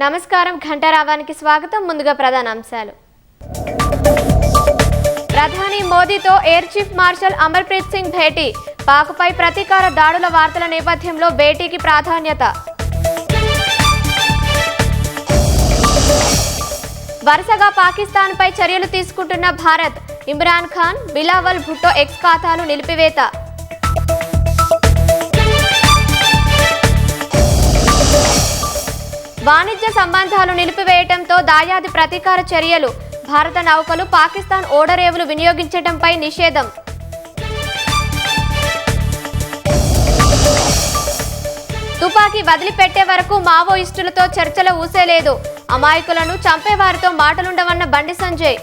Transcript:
నమస్కారం ఘంటారావానికి స్వాగతం. ముందుగా ప్రధానాంశాలు. ప్రధాని మోదీతో air chief marshal Amarpreet Singh భేటీ. పాక్పై ప్రతీకార దాడుల వార్తల నేపథ్యంలో భేటీకి ప్రాధాన్యత. వరుసగా పాకిస్తాన్పై చర్యలు తీసుకుంటున్న భారత్. ఇమ్రాన్ ఖాన్, బిలావల్ భుట్టో ఎక్స్ ఖాతాలు నిలిపివేత. వాణిజ్య సంబంధాలు నిలిపివేయడంతో దాయాది ప్రతీకార చర్యలు. భారత నౌకలు పాకిస్తాన్ ఓడరేవులు వినియోగించడంపై నిషేధం. తుపాకీ వదిలిపెట్టే వరకు మావోయిస్టులతో చర్చల ఊసేలేదు. అమాయకులను చంపేవారితో మాటలుండవన్న బండి సంజయ్.